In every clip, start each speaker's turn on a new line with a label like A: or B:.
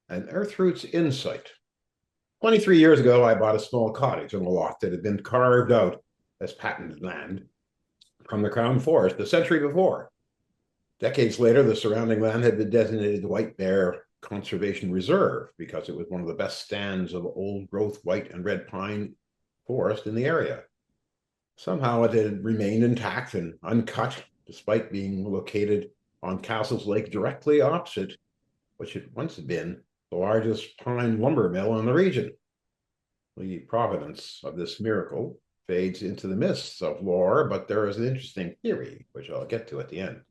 A: An Earthroots insight. 23 years ago, I bought a small cottage on a lot that had been carved out as patented land from the Crown Forest a century before. Decades later, the surrounding land had been designated the White Bear Conservation Reserve because it was one of the best stands of old growth white and red pine forest in the area. Somehow it had remained intact and uncut, despite being located on Castles Lake directly opposite, which had once been the largest pine lumber mill in the region. The provenance of this miracle fades into the mists of lore, but there is an interesting theory, which I'll get to at the end.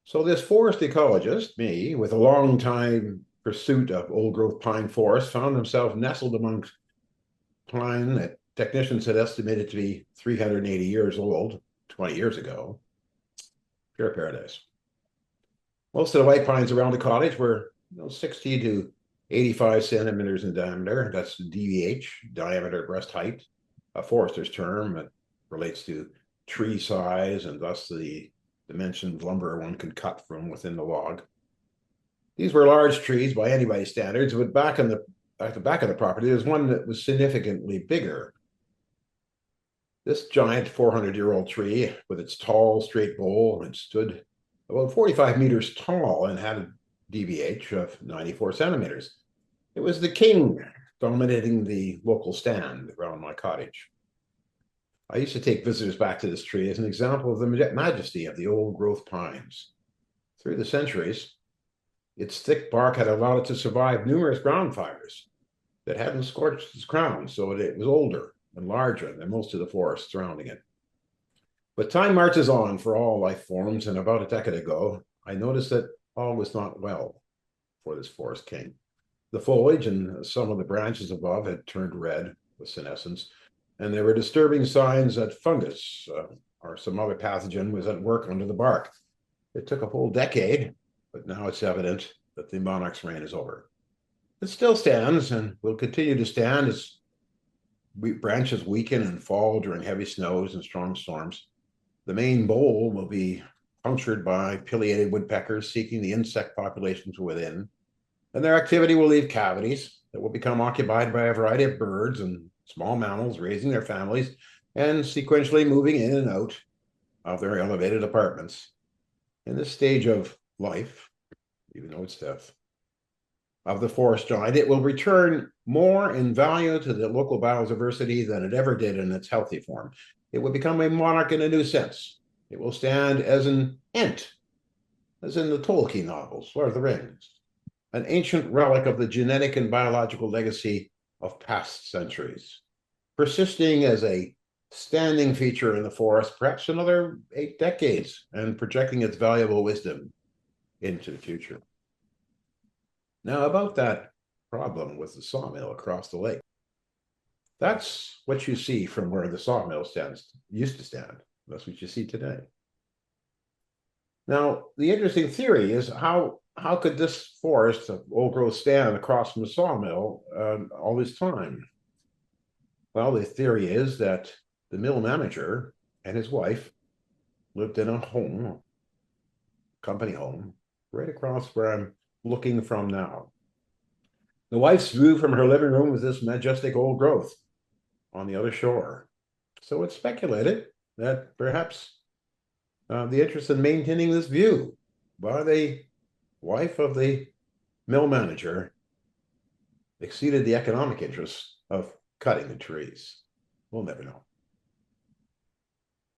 A: So this forest ecologist, me, with a long time pursuit of old growth pine forest, found himself nestled amongst pine that technicians had estimated to be 380 years old 20 years ago. Pure paradise. Most of the white pines around the cottage were 60 to 85 centimeters in diameter. That's DBH, diameter breast height, a forester's term. It relates to tree size and thus the dimensioned lumber one could cut from within the log. These were large trees by anybody's standards, but at the back of the property, there's one that was significantly bigger. This giant 400-year-old tree with its tall, straight bole and stood about 45 meters tall and had a DBH of 94 centimeters. It was the king dominating the local stand around my cottage. I used to take visitors back to this tree as an example of the majesty of the old growth pines. Through the centuries, its thick bark had allowed it to survive numerous ground fires that hadn't scorched its crown, so it was older and larger than most of the forest surrounding it. But time marches on for all life forms, and about a decade ago, I noticed that all was not well for this forest king. The foliage and some of the branches above had turned red with senescence, and there were disturbing signs that fungus or some other pathogen was at work under the bark. It took a whole decade, but now it's evident that the monarch's reign is over. It still stands and will continue to stand as branches weaken and fall during heavy snows and strong storms. The main bole will be punctured by pileated woodpeckers seeking the insect populations within, and their activity will leave cavities that will become occupied by a variety of birds and small mammals raising their families and sequentially moving in and out of their elevated apartments. In this stage of life, even though it's death, of the forest giant, it will return more in value to the local biodiversity than it ever did in its healthy form. It will become a monarch in a new sense. It will stand as an ent, as in the Tolkien novels, Lord of the Rings, an ancient relic of the genetic and biological legacy of past centuries, persisting as a standing feature in the forest, perhaps another 8 decades, and projecting its valuable wisdom into the future. Now, about that problem with the sawmill across the lake. That's what you see from where the sawmill used to stand. That's what you see today. Now, the interesting theory is how could this forest of old growth stand across from the sawmill all this time? Well, the theory is that the mill manager and his wife lived in a home, company home, right across where I'm looking from now. The wife's view from her living room was this majestic old growth on the other shore. So it's speculated that perhaps the interest in maintaining this view by the wife of the mill manager exceeded the economic interests of cutting the trees. We'll never know.